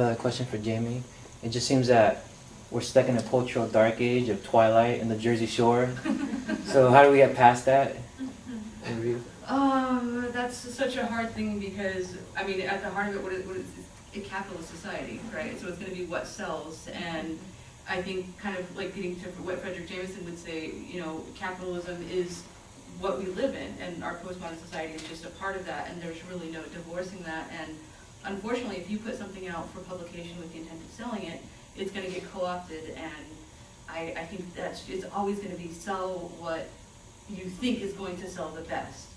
I have a question for Jamie. It just seems that we're stuck in a cultural dark age of Twilight and the Jersey Shore. So how do we get past that? That's such a hard thing because, I mean, at the heart of it, what is a capitalist society, right? So it's going to be what sells, and I think kind of like getting to what Frederick Jameson would say, you know, capitalism is what we live in, and our postmodern society is just a part of that, and there's really no divorcing that. And unfortunately, if you put something out for publication with the intent of selling it, it's going to get co-opted, and I think it's always going to be sell what you think is going to sell the best,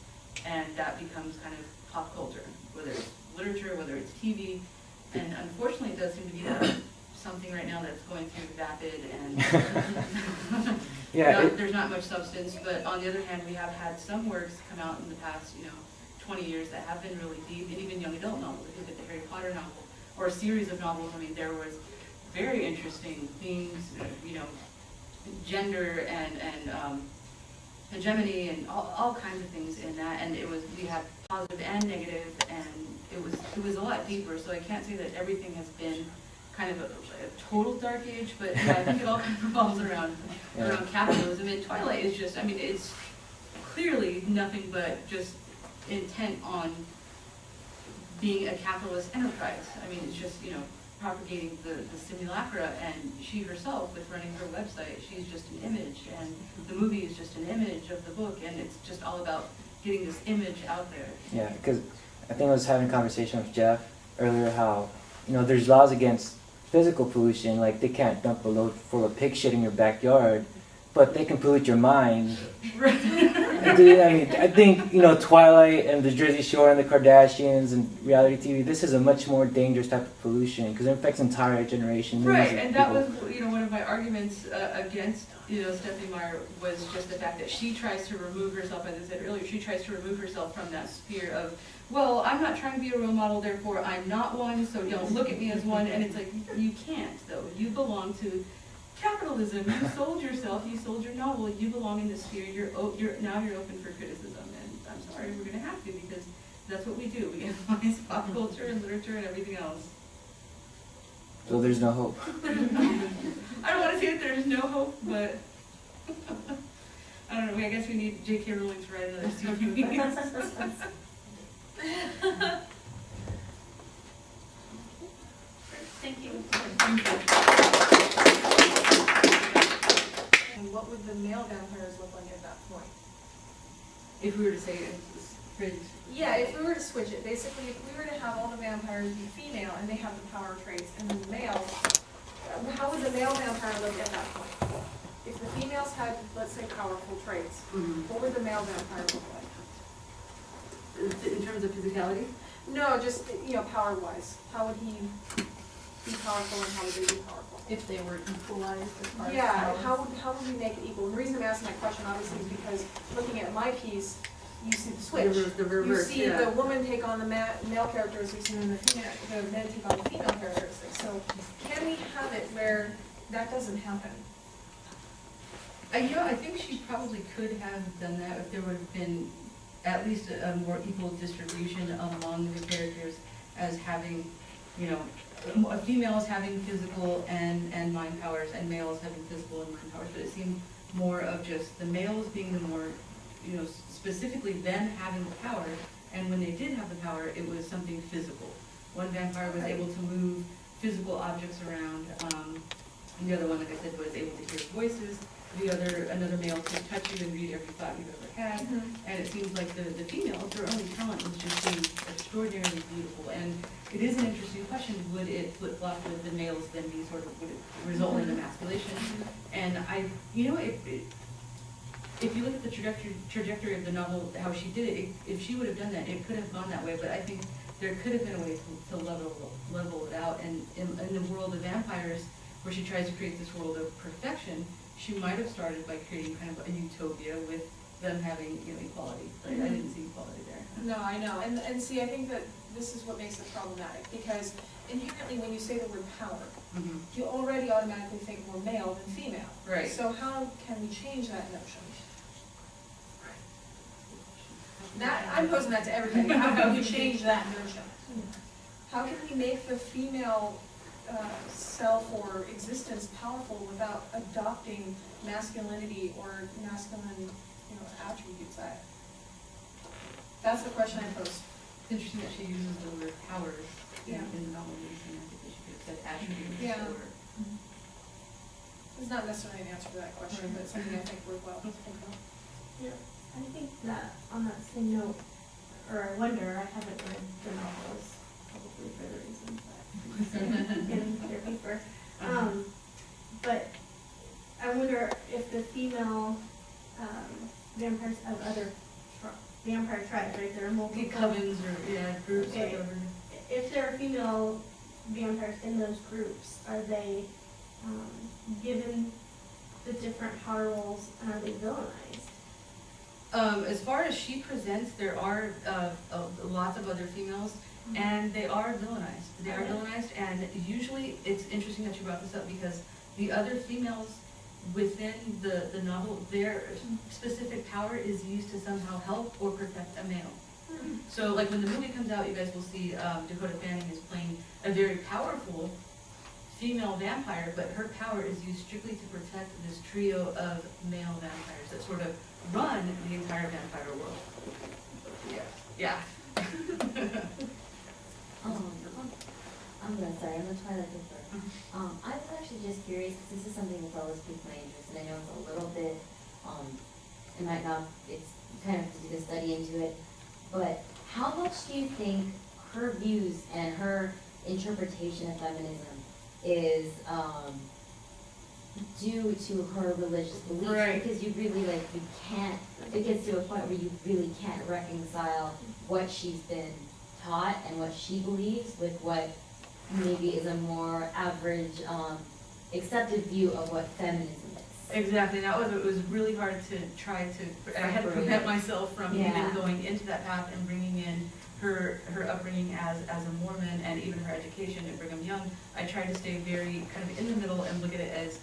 and that becomes kind of pop culture, whether it's literature, whether it's TV, and unfortunately it does seem to be something right now that's going through vapid, and Yeah, there's not much substance. But on the other hand, we have had some works come out in the past, 20 years that have been really deep, and even young adult novels. If you look at the Harry Potter novel, or a series of novels, I mean, there was very interesting themes, gender and hegemony and all kinds of things in that, and we had positive and negative, and it was a lot deeper. So I can't say that everything has been kind of a total dark age, but I think it all kind of revolves around capitalism. And Twilight is just, I mean, it's clearly nothing but just intent on being a capitalist enterprise. I mean, it's just, propagating the simulacra, and she herself, with running her website, she's just an image, and the movie is just an image of the book, and it's just all about getting this image out there. yeah, because I think I was having a conversation with Jeff earlier how, there's laws against physical pollution, like they can't dump a load full of pig shit in your backyard, but they can pollute your mind. I think, Twilight and the Jersey Shore and the Kardashians and reality TV, this is a much more dangerous type of pollution because it affects entire generations. Right, and that was, one of my arguments against, Stephanie Meyer was just the fact that she tries to remove herself, as I said earlier, she tries to remove herself from that sphere of, well, I'm not trying to be a role model, therefore I'm not one, so don't look at me as one. And it's like, you can't, though. You belong to capitalism. You sold yourself. You sold your novel. You belong in this sphere. Now you're open for criticism, and I'm sorry, we're going to have to, because that's what we do. We analyze pop culture and literature and everything else. So there's no hope. I don't want to say that there's no hope, but I don't know. I guess we need J.K. Rowling to write another series. Thank you. Thank you. And what would the male vampires look like at that point? If we were to say it's fringe. Yeah, if we were to switch it, basically, if we were to have all the vampires be female and they have the power traits, and the males, how would the male vampire look at that point? If the females had, let's say, powerful traits, what would the male vampire look like? In terms of physicality? No, just, power-wise. How would he be powerful, and how would they be powerful? If they were equalized as far as Yeah, powers. how would we make it equal? And the reason I'm asking that question, obviously, is because looking at my piece, you see the switch. The reverse, you see the woman take on the male characteristics, and then the men take on the female characteristics. So can we have it where that doesn't happen? I think she probably could have done that if there would have been at least a more equal distribution among the characters, as having, females having physical and mind powers, and males having physical and mind powers. But it seemed more of just the males being the more, specifically them having the power, and when they did have the power, it was something physical. One vampire was able to move physical objects around, and the other one, like I said, was able to hear voices. Another male could touch you and read every thought you've ever had. And it seems like the females, their only talent was just being extraordinarily beautiful. And it is an interesting question, would it flip-flop with the males then be would it result in emasculation? And if you look at the trajectory of the novel, how she did it, if she would have done that, it could have gone that way. But I think there could have been a way to level it out. And in the world of vampires, where she tries to create this world of perfection, she might have started by creating kind of a utopia with them having equality. Right? I didn't see equality there. No, I know. And see, I think that this is what makes it problematic, because inherently when you say the word power, you already automatically think more male than female. Right. So how can we change that notion? I'm posing that to everybody. How can we change that notion? How can we make the female self or existence powerful without adopting masculinity or masculine, attributes? That's the question I pose. It's interesting that she uses the word powers Yeah. in the novel. I think she could have said attributes Yeah. or. It's not necessarily an answer to that question, but it's something I think worthwhile to think about. Yeah, I think that on that same note, or I wonder, I haven't read the novels, probably for the reasons that getting therapy for. But I wonder if the female vampires of other vampire tribes, right? There are multiple Covens or groups Okay. or whatever. If there are female vampires in those groups, are they given the different power roles and are they villainized? As far as she presents, there are lots of other females, and they are villainized. They are Okay. villainized, and usually it's interesting that you brought this up because the other females within the novel, their specific power is used to somehow help or protect a male. So, like when the movie comes out, you guys will see Dakota Fanning is playing a very powerful female vampire, but her power is used strictly to protect this trio of male vampires that sort of run the entire vampire world. Yeah. I'm sorry, I'm the Twilight Confirm. I was actually just curious, because this is something that's always piqued my interest, and I know it's a little bit, it might not, it's kind of have to do the study into it, but how much do you think her views and her interpretation of feminism is, due to her religious beliefs? Right. Because you really, you can't, it gets to a point where you really can't reconcile what she's been taught and what she believes with what maybe is a more average, accepted view of what feminism is. Exactly. It was really hard to try to, I had to prevent myself from even going into that path and bringing in her upbringing as a Mormon and even her education at Brigham Young. I tried to stay very kind of in the middle and look at it as,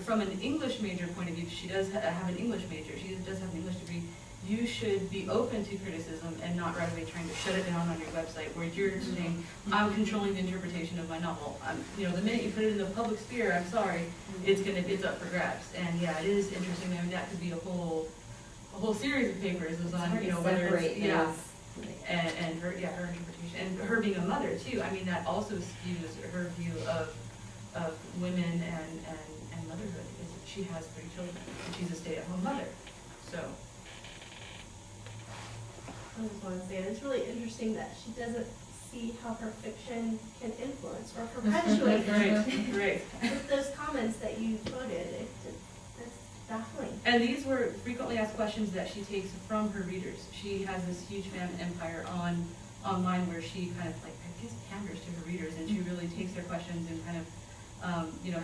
from an English major point of view, she does have an English major, she does have an English degree. You should be open to criticism and not right away trying to shut it down on your website where you're saying, I'm controlling the interpretation of my novel. The minute you put it in the public sphere, I'm sorry, it's up for grabs. And yeah, it is interesting. I mean, that could be a whole series of papers is on, whether it's, and her interpretation and her being a mother too. I mean, that also skews her view of women and motherhood. Is that she has 3 children and she's a stay-at-home mother. So. I just want to say, it's really interesting that she doesn't see how her fiction can influence or perpetuate Right. with those comments that you quoted. It's baffling. And these were frequently asked questions that she takes from her readers. She has this huge fan empire online where she kind of panders to her readers, and she really takes their questions and kind of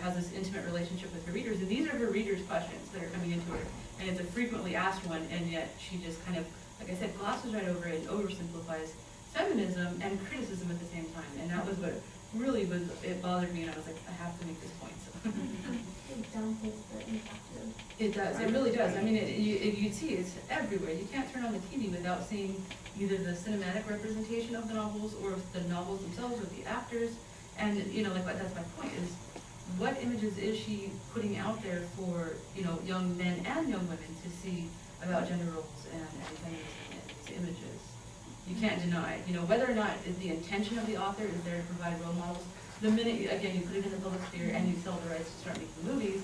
has this intimate relationship with her readers. And these are her readers' questions that are coming into her, and it's a frequently asked one, and yet she just kind of, like I said, glosses right over it and oversimplifies feminism and criticism at the same time. And that was what really it bothered me, and I was like, I have to make this point. So. It downplays the impact of It does, it really does. I mean, you'd see it's everywhere. You can't turn on the TV without seeing either the cinematic representation of the novels or the novels themselves with the actors. And, that's my point is, what images is she putting out there for, young men and young women to see about gender roles and feminism and these images? You can't deny it. Whether or not the intention of the author is there to provide role models, the minute, you put it in the public sphere and you sell the rights to start making movies,